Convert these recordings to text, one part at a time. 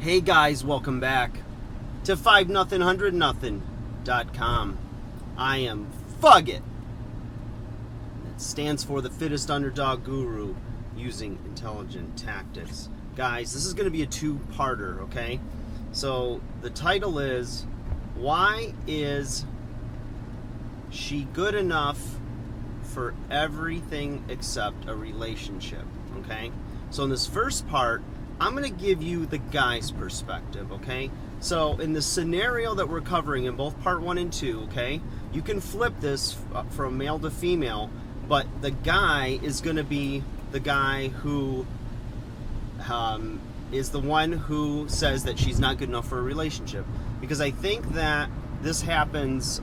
Hey guys, welcome back to 5nothing100nothing.com. I am Fugit. That stands for the fittest underdog guru using intelligent tactics. Guys, this is going to be a two-parter, okay? So the title is, why is she good enough for everything except a relationship? Okay? So in this first part, I'm going to give you the guy's perspective, okay? So in the scenario that we're covering in both part 1 and 2, okay, you can flip this from male to female, but the guy is going to be the guy who is the one who says that she's not good enough for a relationship. Because I think that this happens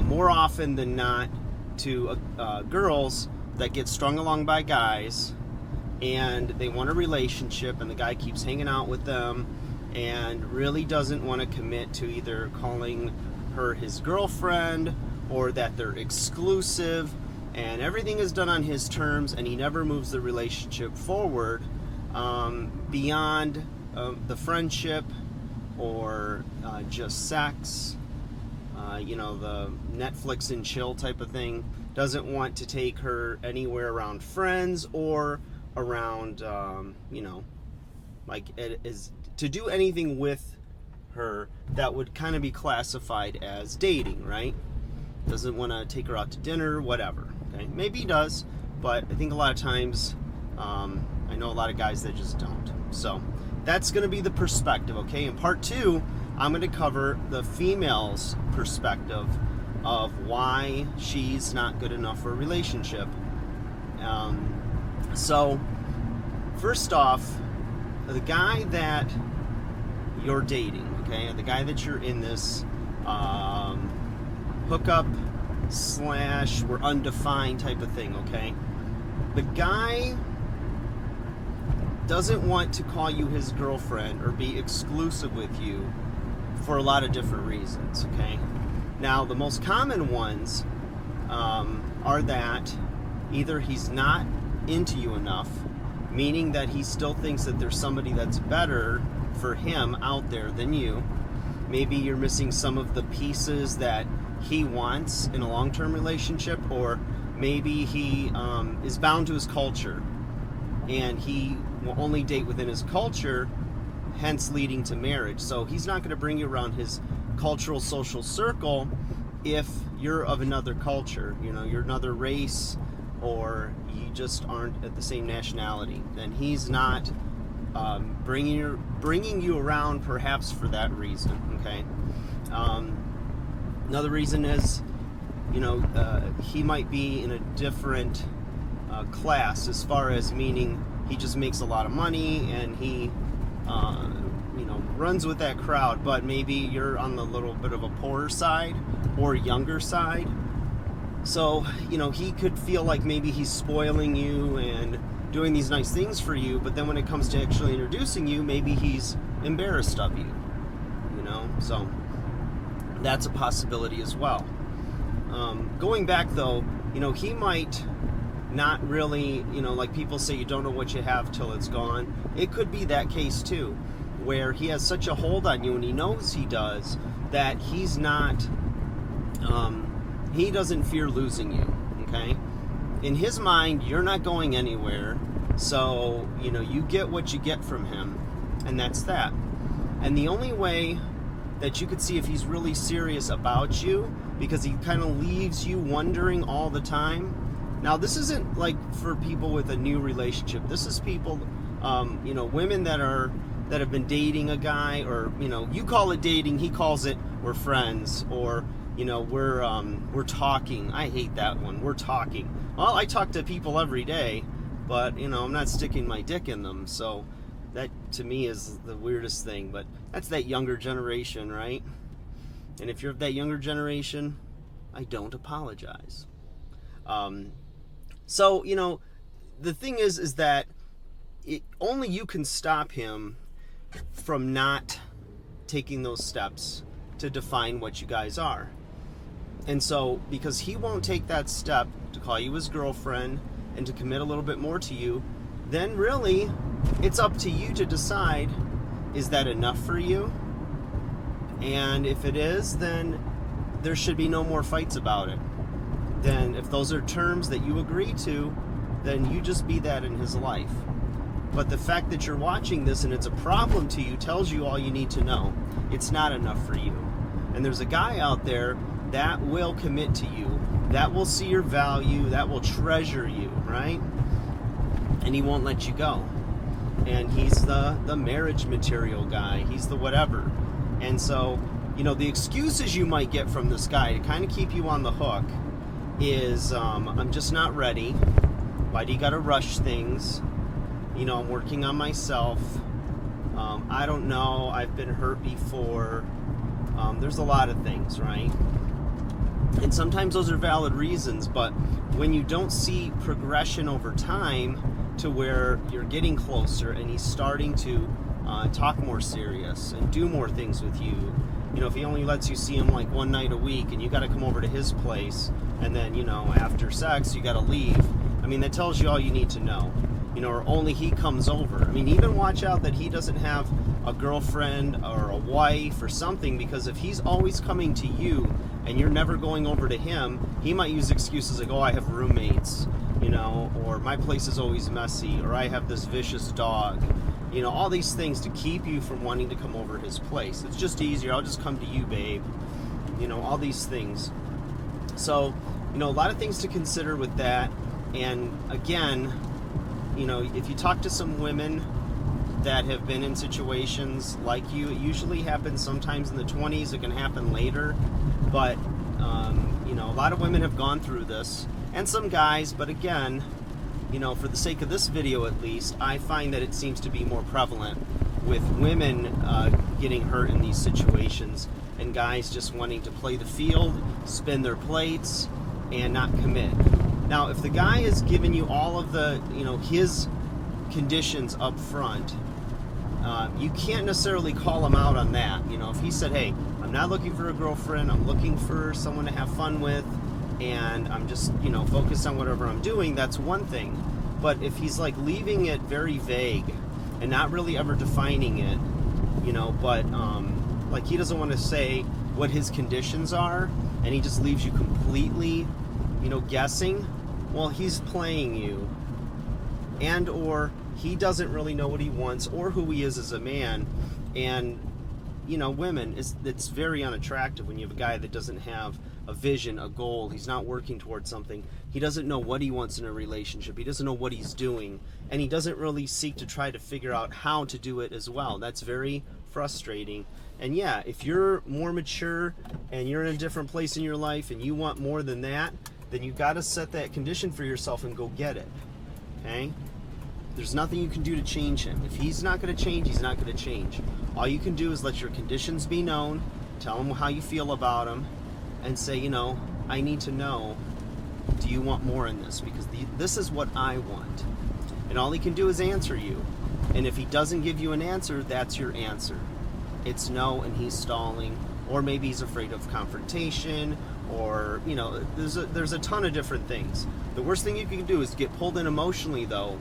more often than not to girls that get strung along by guys, and they want a relationship, and the guy keeps hanging out with them and really doesn't want to commit to either calling her his girlfriend or that they're exclusive, and everything is done on his terms, and he never moves the relationship forward beyond the friendship or just sex, the Netflix and chill type of thing. Doesn't want to take her anywhere around friends or around, it is to do anything with her that would kind of be classified as dating, right? Doesn't want to take her out to dinner, whatever. Okay, maybe he does, but I think a lot of times, I know a lot of guys that just don't. So that's going to be the perspective, okay? In part 2, I'm going to cover the female's perspective of why she's not good enough for a relationship. So, first off, the guy that you're dating, okay, the guy that you're in this hookup / we're undefined type of thing, okay, the guy doesn't want to call you his girlfriend or be exclusive with you for a lot of different reasons, okay? Now, the most common ones are that either he's not into you enough, meaning that he still thinks that there's somebody that's better for him out there than you. Maybe you're missing some of the pieces that he wants in a long-term relationship, or maybe he is bound to his culture and he will only date within his culture, hence leading to marriage. So he's not going to bring you around his cultural social circle if you're of another culture, you're another race, or you just aren't at the same nationality. Then he's not bringing you around, perhaps for that reason, okay? Another reason is, he might be in a different class, as far as meaning he just makes a lot of money and he runs with that crowd, but maybe you're on the little bit of a poorer side or younger side. So, he could feel like maybe he's spoiling you and doing these nice things for you, but then when it comes to actually introducing you, maybe he's embarrassed of you, So that's a possibility as well. Going back, though, he might not really, like people say, you don't know what you have till it's gone. It could be that case, too, where he has such a hold on you, and he knows he does, that he's not... he doesn't fear losing you, okay? In his mind, you're not going anywhere, so, you get what you get from him, and that's that. And the only way that you could see if he's really serious about you, because he kind of leaves you wondering all the time. Now, this isn't like for people with a new relationship. This is people, women that have been dating a guy, or, you call it dating, he calls it we're friends, or... we're talking. I hate that one. We're talking. Well, I talk to people every day, but, I'm not sticking my dick in them. So that, to me, is the weirdest thing. But that's that younger generation, right? And if you're of that younger generation, I don't apologize. So, the thing is that only you can stop him from not taking those steps to define what you guys are. And so, because he won't take that step to call you his girlfriend and to commit a little bit more to you, then really it's up to you to decide, is that enough for you? And if it is, then there should be no more fights about it. Then if those are terms that you agree to, then you just be that in his life. But the fact that you're watching this and it's a problem to you tells you all you need to know. It's not enough for you. And there's a guy out there that will commit to you, that will see your value, that will treasure you, right? And he won't let you go. And he's the marriage material guy. He's the whatever. And so, you know, the excuses you might get from this guy to kind of keep you on the hook is, I'm just not ready. Why do you gotta rush things? You know, I'm working on myself. I don't know. I've been hurt before. There's a lot of things, right? And sometimes those are valid reasons, but when you don't see progression over time to where you're getting closer and he's starting to talk more serious and do more things with you, you know, if he only lets you see him like one night a week and you got to come over to his place and then, you know, after sex you got to leave, I mean, that tells you all you need to know. You know, or only he comes over. I mean, even watch out that he doesn't have a girlfriend or a wife or something, because if he's always coming to you and you're never going over to him, he might use excuses like, oh, I have roommates, you know, or my place is always messy, or I have this vicious dog. You know, all these things to keep you from wanting to come over his place. It's just easier. I'll just come to you, babe. You know, all these things. So, you know, a lot of things to consider with that. And again, you know, if you talk to some women that have been in situations like you, it usually happens sometimes in the 20s. It can happen later. But, you know, a lot of women have gone through this. And some guys, but again, you know, for the sake of this video at least, I find that it seems to be more prevalent with women getting hurt in these situations and guys just wanting to play the field, spin their plates, and not commit. Now, if the guy is giving you all of the, you know, his conditions up front, you can't necessarily call him out on that. You know, if he said, hey, I'm not looking for a girlfriend, I'm looking for someone to have fun with, and I'm just, you know, focused on whatever I'm doing, that's one thing. But if he's like leaving it very vague and not really ever defining it, you know, but like he doesn't want to say what his conditions are, and he just leaves you completely, you know, guessing, well, he's playing you. And or he doesn't really know what he wants or who he is as a man. And, you know, women, it's very unattractive when you have a guy that doesn't have a vision, a goal. He's not working towards something. He doesn't know what he wants in a relationship. He doesn't know what he's doing. And he doesn't really seek to try to figure out how to do it as well. That's very frustrating. And yeah, if you're more mature and you're in a different place in your life and you want more than that, then you've got to set that condition for yourself and go get it. Okay? There's nothing you can do to change him. If he's not going to change, he's not going to change. All you can do is let your conditions be known, tell him how you feel about him, and say, you know, I need to know, do you want more in this? Because this is what I want. And all he can do is answer you. And if he doesn't give you an answer, that's your answer. It's no, and he's stalling, or maybe he's afraid of confrontation, or, you know, there's a ton of different things. The worst thing you can do is get pulled in emotionally, though,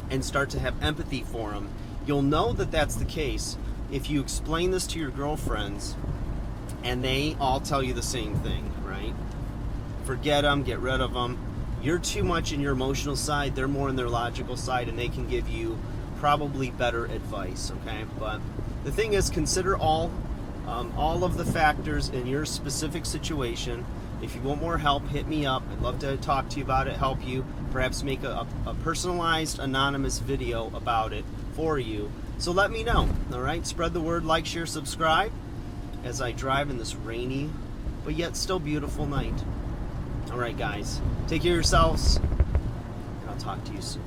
and start to have empathy for him. You'll know that that's the case if you explain this to your girlfriends and they all tell you the same thing, right? Forget them, get rid of them. You're too much in your emotional side, they're more in their logical side, and they can give you probably better advice, okay? But the thing is, consider all of the factors in your specific situation. If you want more help, hit me up. I'd love to talk to you about it, help you, perhaps make a personalized, anonymous video about it for you. So let me know, all right? Spread the word, like, share, subscribe as I drive in this rainy, but yet still beautiful night. All right, guys, take care of yourselves, and I'll talk to you soon.